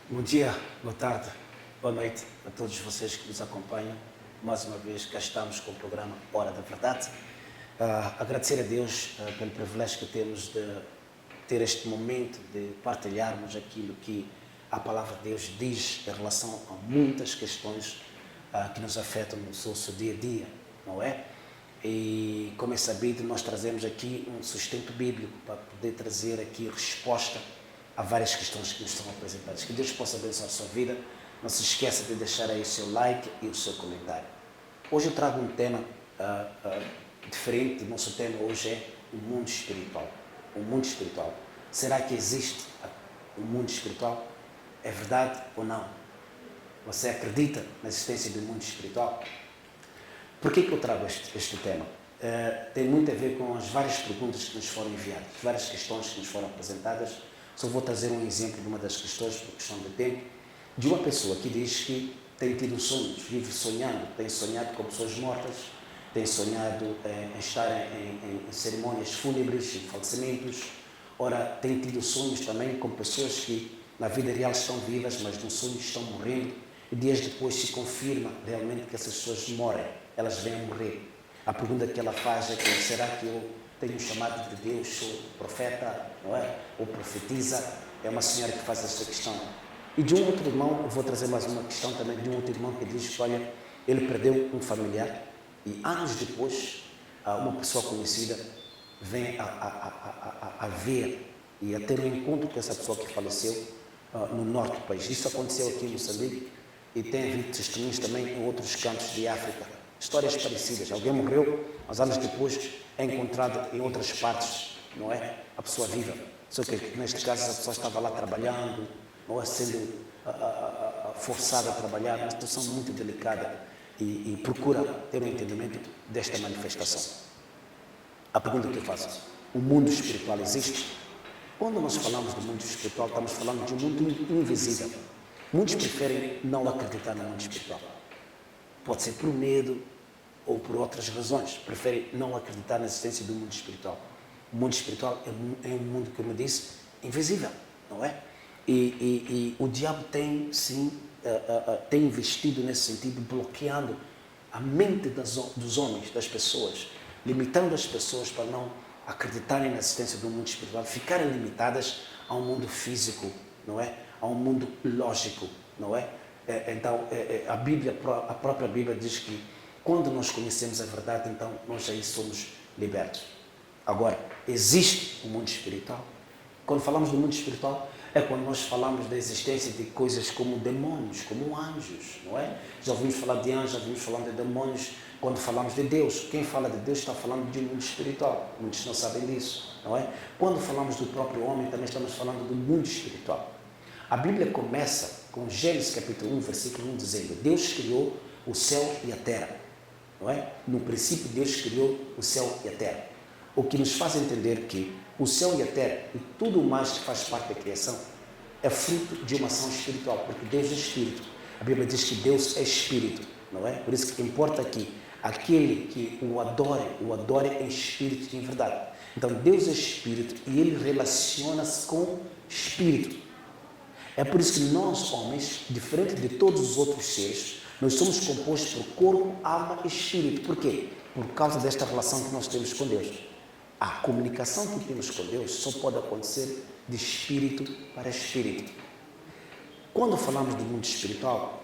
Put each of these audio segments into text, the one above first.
Bom dia, boa tarde, boa noite a todos vocês que nos acompanham. Mais uma vez, cá estamos com o programa Hora da Verdade. Agradecer a Deus pelo privilégio que temos de ter este momento de partilharmos aquilo que a palavra de Deus diz em relação a muitas questões que nos afetam no nosso dia a dia, não é? E, como é sabido, nós trazemos aqui um sustento bíblico para poder trazer aqui resposta a várias questões que nos são apresentadas. Que Deus possa abençoar a sua vida. Não se esqueça de deixar aí o seu like e o seu comentário. Hoje eu trago um tema diferente. O nosso tema hoje é o mundo espiritual. O mundo espiritual. Será que existe um mundo espiritual? É verdade ou não? Você acredita na existência do mundo espiritual? Por que eu trago este tema? Tem muito a ver com as várias perguntas que nos foram enviadas, várias questões que nos foram apresentadas. Só vou trazer um exemplo de uma das questões, por questão de tempo, de uma pessoa que diz que tem tido sonhos, vive sonhando, tem sonhado com pessoas mortas, tem sonhado em estar em cerimônias fúnebres, em falecimentos. Ora, tem tido sonhos também com pessoas que na vida real estão vivas, mas no sonho estão morrendo, e dias depois se confirma realmente que essas pessoas morrem, elas vêm a morrer. A pergunta que ela faz é que será que eu tenho um chamado de Deus, sou profeta, não é? Ou profetiza? É uma senhora que faz essa questão. E de um outro irmão, eu vou trazer mais uma questão também de um outro irmão que diz que, olha, ele perdeu um familiar e anos depois, uma pessoa conhecida vem a ver e a ter um encontro com essa pessoa que faleceu no norte do país. Isso aconteceu aqui em Moçambique e tem havido testemunhos também em outros cantos de África. Histórias parecidas. Alguém morreu, mas anos depois é encontrado em outras partes, não é? A pessoa viva. Só que neste caso a pessoa estava lá trabalhando, não é? Sendo forçada a trabalhar, uma situação muito delicada e procura ter um entendimento desta manifestação. A pergunta que eu faço: o mundo espiritual existe? Quando nós falamos do mundo espiritual, estamos falando de um mundo invisível. Muitos preferem não acreditar no mundo espiritual. Pode ser por medo ou por outras razões. Preferem não acreditar na existência do mundo espiritual. O mundo espiritual é um mundo, como eu disse, invisível, não é? E o diabo tem, sim, tem investido nesse sentido, bloqueando a mente dos homens, das pessoas, limitando as pessoas para não acreditarem na existência do mundo espiritual, ficarem limitadas a um mundo físico, não é? A um mundo lógico, não é? Então, a própria Bíblia diz que quando nós conhecemos a verdade, então nós aí somos libertos. Agora, existe um mundo espiritual? Quando falamos do mundo espiritual, é quando nós falamos da existência de coisas como demônios, como anjos, não é? Já ouvimos falar de anjos, já ouvimos falar de demônios. Quando falamos de Deus, quem fala de Deus está falando de um mundo espiritual. Muitos não sabem disso, não é? Quando falamos do próprio homem, também estamos falando do mundo espiritual. A Bíblia começa com Gênesis capítulo 1, versículo 1, dizendo: Deus criou o céu e a terra, não é? No princípio, Deus criou o céu e a terra. O que nos faz entender que o céu e a terra e tudo mais que faz parte da criação é fruto de uma ação espiritual, porque Deus é espírito. A Bíblia diz que Deus é espírito, não é? Por isso que importa aqui, aquele que o adore em espírito e em verdade. Então, Deus é espírito e Ele relaciona-se com espírito. É por isso que nós, homens, diferente de todos os outros seres, nós somos compostos por corpo, alma e espírito. Por quê? Por causa desta relação que nós temos com Deus. A comunicação que temos com Deus só pode acontecer de espírito para espírito. Quando falamos do mundo espiritual,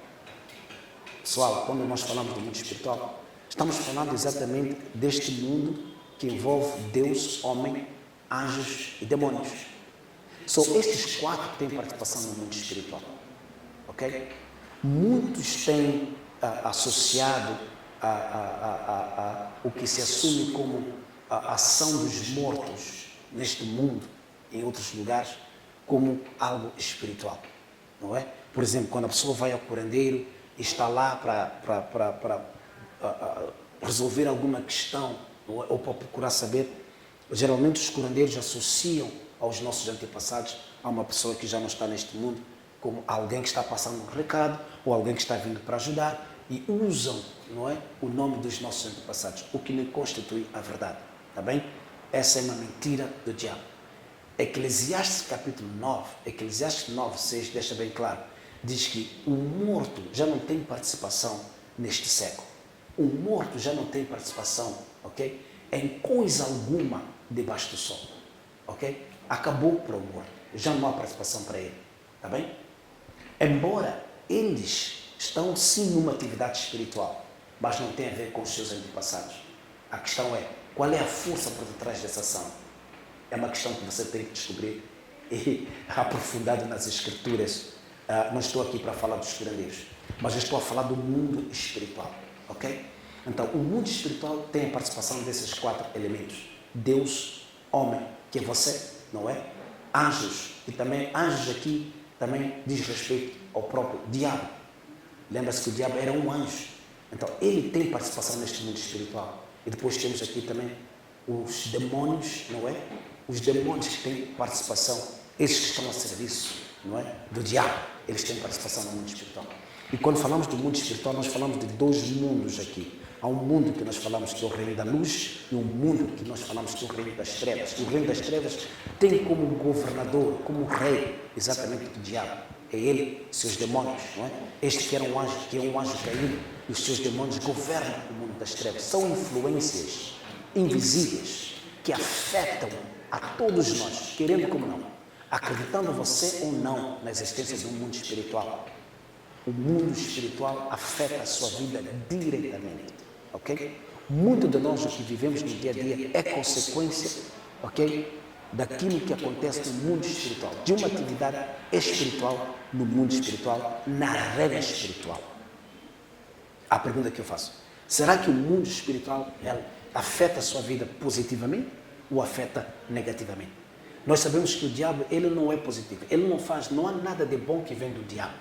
pessoal, quando nós falamos do mundo espiritual, estamos falando exatamente deste mundo que envolve Deus, homem, anjos e demônios. São estes quatro que têm participação no mundo espiritual, ok? Muitos têm associado o que se assume como a ação dos mortos neste mundo, em outros lugares, como algo espiritual, não é? Por exemplo, quando a pessoa vai ao curandeiro e está lá para resolver alguma questão, não é? Ou para procurar saber, geralmente os curandeiros associam aos nossos antepassados a uma pessoa que já não está neste mundo, como alguém que está passando um recado ou alguém que está vindo para ajudar, e usam, não é, o nome dos nossos antepassados, o que não constitui a verdade, está bem? Essa é uma mentira do diabo. Eclesiastes capítulo 9, Eclesiastes 9, 6 deixa bem claro diz que o morto já não tem participação neste século. O morto já não tem participação, ok? Em coisa alguma debaixo do sol, ok? Acabou para o morto, já não há participação para ele, tá bem? Embora eles estão sim numa atividade espiritual, mas não tem a ver com os seus antepassados. A questão é, qual é a força por detrás dessa ação? É uma questão que você tem que descobrir e aprofundado nas escrituras. Não estou aqui para falar dos curandeiros, mas eu estou a falar do mundo espiritual, ok? Então, o mundo espiritual tem a participação desses 4 elementos. Deus, homem, que é você, não é? Anjos, e também anjos aqui também diz respeito ao próprio diabo. Lembra-se que o diabo era um anjo. Então, ele tem participação neste mundo espiritual. E depois temos aqui também os demônios, não é? Os demônios que têm participação, esses que estão a serviço, não é? Do diabo, eles têm participação no mundo espiritual. E quando falamos do mundo espiritual, nós falamos de 2 mundos aqui. Há um mundo que nós falamos que é o reino da luz e um mundo que nós falamos que é o reino das trevas. E o reino das trevas tem como governador, como rei, exatamente o diabo. É ele, seus demônios, não é? Este que é um anjo caído, e os seus demônios governam o mundo das trevas. São influências invisíveis que afetam a todos nós, querendo como não, acreditando você ou não na existência de um mundo espiritual. O mundo espiritual afeta a sua vida diretamente, ok? Muito de nós, o que vivemos no dia a dia, é consequência, ok? Daquilo que acontece no mundo espiritual, de uma atividade espiritual no mundo espiritual, na regra espiritual. A pergunta que eu faço, será que o mundo espiritual afeta a sua vida positivamente ou afeta negativamente? Nós sabemos que o diabo, ele não é positivo, ele não há nada de bom que vem do diabo.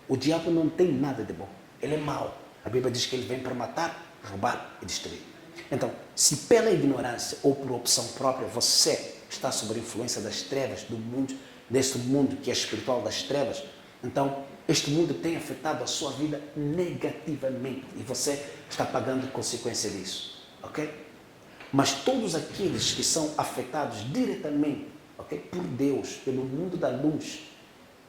O diabo não tem nada de bom, ele é mau. A Bíblia diz que ele vem para matar, roubar e destruir. Então, se pela ignorância ou por opção própria você está sob a influência das trevas, do mundo, deste mundo que é espiritual das trevas, então este mundo tem afetado a sua vida negativamente e você está pagando consequência disso, ok? Mas todos aqueles que são afetados diretamente, ok, por Deus, pelo mundo da luz,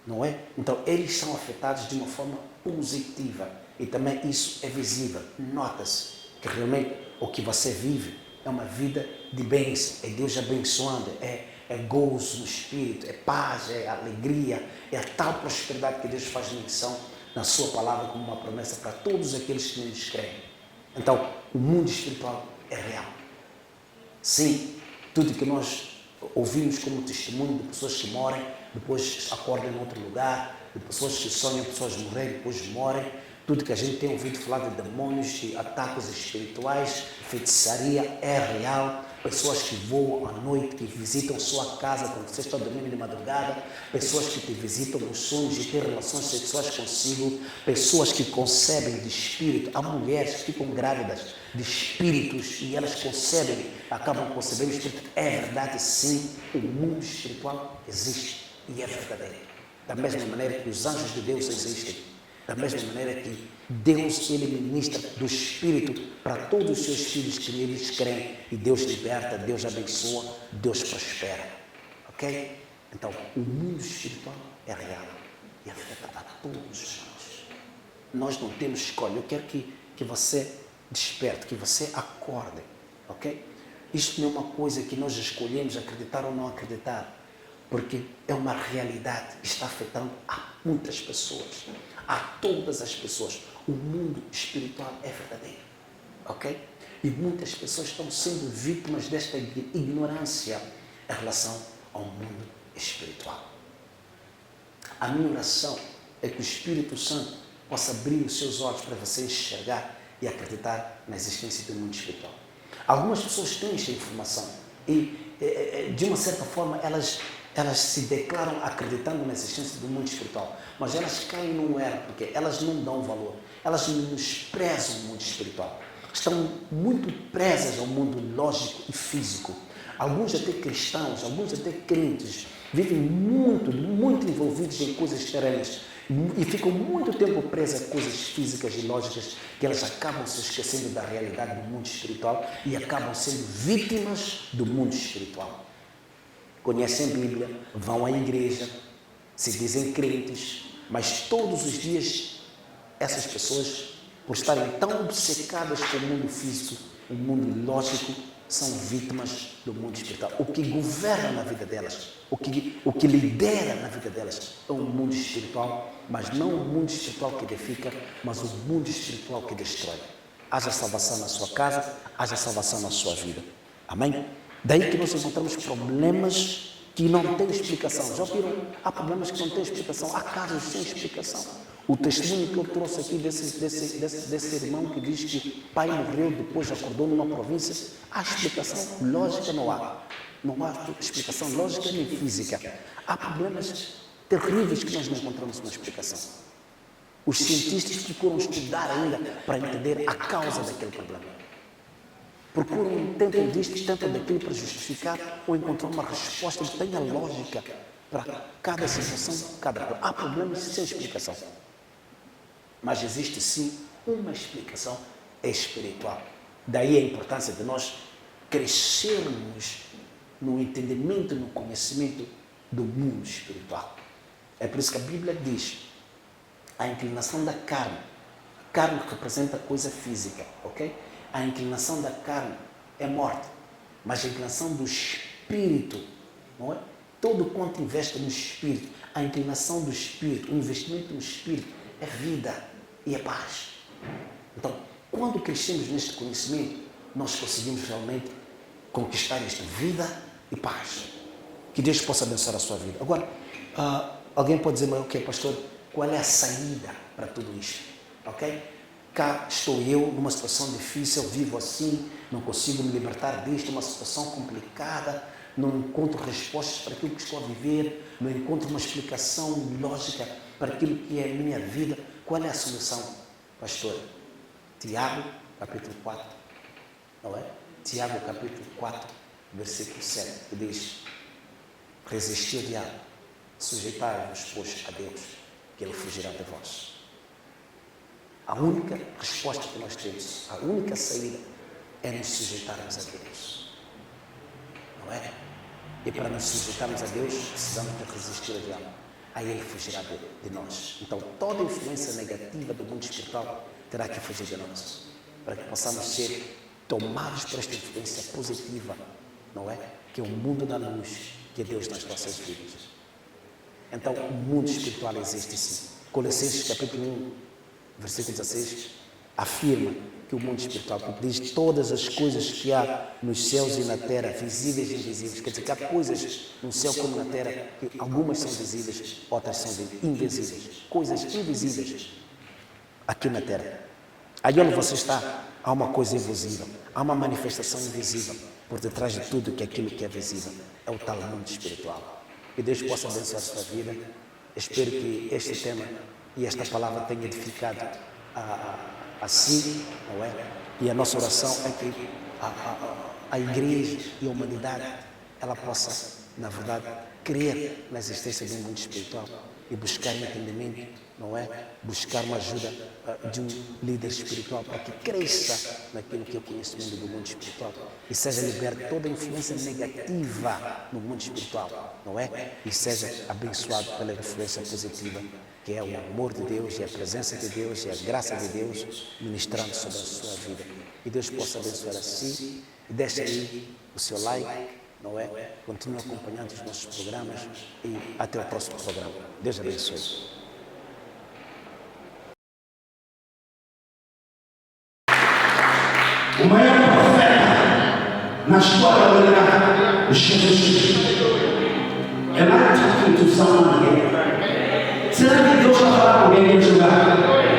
não é? Então, eles são afetados de uma forma positiva e também isso é visível. Nota-se que realmente o que você vive é uma vida de bênção, é Deus abençoando, é gozo no espírito, é paz, é alegria, é a tal prosperidade que Deus faz menção na sua palavra como uma promessa para todos aqueles que nos creem. Então, o mundo espiritual é real. Sim, tudo que nós ouvimos como testemunho de pessoas que morrem, depois acordam em outro lugar, de pessoas que sonham, pessoas morrerem, depois morrem, tudo que a gente tem ouvido falar de demônios e ataques espirituais, feitiçaria é real, pessoas que voam à noite, que visitam sua casa quando você está dormindo de madrugada, pessoas que te visitam nos sonhos e têm relações sexuais consigo, pessoas que concebem de espírito, há mulheres que ficam grávidas de espíritos e elas concebem, acabam concebendo espírito. É verdade, sim, o mundo espiritual existe e é verdadeiro. Da mesma maneira que os anjos de Deus existem, da mesma maneira que Deus, ele ministra do Espírito para todos os seus filhos que neles creem, e Deus liberta, Deus abençoa, Deus prospera, ok? Então, o mundo espiritual é real e afeta a todos nós. Nós não temos escolha. Eu quero que você desperte, que você acorde, ok? Isto não é uma coisa que nós escolhemos acreditar ou não acreditar, porque é uma realidade, está afetando a muitas pessoas, a todas as pessoas. O mundo espiritual é verdadeiro, ok? E muitas pessoas estão sendo vítimas desta ignorância em relação ao mundo espiritual. A minha oração é que o Espírito Santo possa abrir os seus olhos para você enxergar e acreditar na existência do mundo espiritual. Algumas pessoas têm esta informação e, de uma certa forma, elas se declaram acreditando na existência do mundo espiritual, mas elas caem num erro, porque elas não dão valor, elas menosprezam o mundo espiritual, estão muito presas ao mundo lógico e físico. Alguns até cristãos, alguns até crentes, vivem muito envolvidos em coisas terrenas e ficam muito tempo presas a coisas físicas e lógicas, que elas acabam se esquecendo da realidade do mundo espiritual e acabam sendo vítimas do mundo espiritual. Conhecem a Bíblia, vão à igreja, se dizem crentes, Mas todos os dias, essas pessoas, por estarem tão obcecadas com o mundo físico, o mundo lógico, são vítimas do mundo espiritual. O que governa na vida delas, o que lidera na vida delas é o mundo espiritual, mas não o mundo espiritual que edifica, mas o mundo espiritual que destrói. Haja salvação na sua casa, haja salvação na sua vida. Amém? Daí que nós encontramos problemas que não têm explicação. Já viram? Há problemas que não têm explicação, há casos sem explicação. O testemunho que eu trouxe aqui desse irmão que diz que pai morreu, depois acordou numa província, há explicação lógica, não há. Não há explicação lógica nem física. Há problemas terríveis que nós não encontramos uma explicação. Os cientistas procuram estudar ainda para entender a causa daquele problema. Procuram, tentam disto, tentam daquilo para justificar ou encontrar uma resposta que tenha lógica para cada situação, cada problema. Há problemas sem explicação. Mas existe sim uma explicação espiritual. Daí a importância de nós crescermos no entendimento, no conhecimento do mundo espiritual. É por isso que a Bíblia diz: a inclinação da carne, carne representa coisa física, ok? A inclinação da carne é morte, mas a inclinação do espírito, não é? Todo quanto investe no espírito, a inclinação do espírito, o investimento no espírito é vida e é paz. Então, quando crescemos neste conhecimento, nós conseguimos realmente conquistar esta vida e paz. Que Deus possa abençoar a sua vida. Agora, alguém pode dizer, mas ok, pastor, qual é a saída para tudo isto? Ok? Cá estou eu numa situação difícil, vivo assim, não consigo me libertar disto, uma situação complicada, não encontro respostas para aquilo que estou a viver, não encontro uma explicação lógica para aquilo que é a minha vida. Qual é a solução, pastor? Tiago, capítulo 4, não é? Tiago, capítulo 4, versículo 7, que diz: resisti ao diabo, sujeitai-vos, pois, a Deus, que Ele fugirá de vós. A única resposta que nós temos, a única saída, é nos sujeitarmos a Deus. Não é? E para nos sujeitarmos a Deus, precisamos de resistir ao diabo. Aí ele fugirá de nós. Então, toda influência negativa do mundo espiritual terá que fugir de nós, para que possamos ser tomados por esta influência positiva, não é? Que é o mundo da luz, que é Deus nas nossas vidas. Então, o mundo espiritual existe sim. Colossenses capítulo 1, versículo 16, afirma que o mundo espiritual, porque diz todas as coisas que há nos céus e na terra, visíveis e invisíveis. Quer dizer que há coisas no céu como na terra, que algumas são visíveis, outras são invisíveis. Coisas invisíveis aqui na terra. Aí onde você está, há uma coisa invisível, há uma manifestação invisível por detrás de tudo que aquilo que é visível. É o tal mundo espiritual. Que Deus possa abençoar a sua vida. Espero que este tema e esta palavra tenha edificado assim, não é? E a nossa oração é que a igreja e a humanidade, ela possa, na verdade, crer na existência de um mundo espiritual e buscar entendimento, não é? Buscar uma ajuda de um líder espiritual para que cresça naquilo que é o conhecimento do mundo espiritual e seja liberto toda a influência negativa no mundo espiritual, não é? E seja abençoado pela influência positiva, que é o amor de Deus e a presença de Deus e a graça de Deus ministrando sobre a sua vida. Que Deus possa abençoar assim. E deixe aí o seu like, não é? Continue acompanhando os nossos programas e até o próximo programa. Deus abençoe. O maior profeta na história da humanidade, Jesus Cristo. É lá que tu salva ninguém. Será que Deus vai falar com alguém nesse lugar?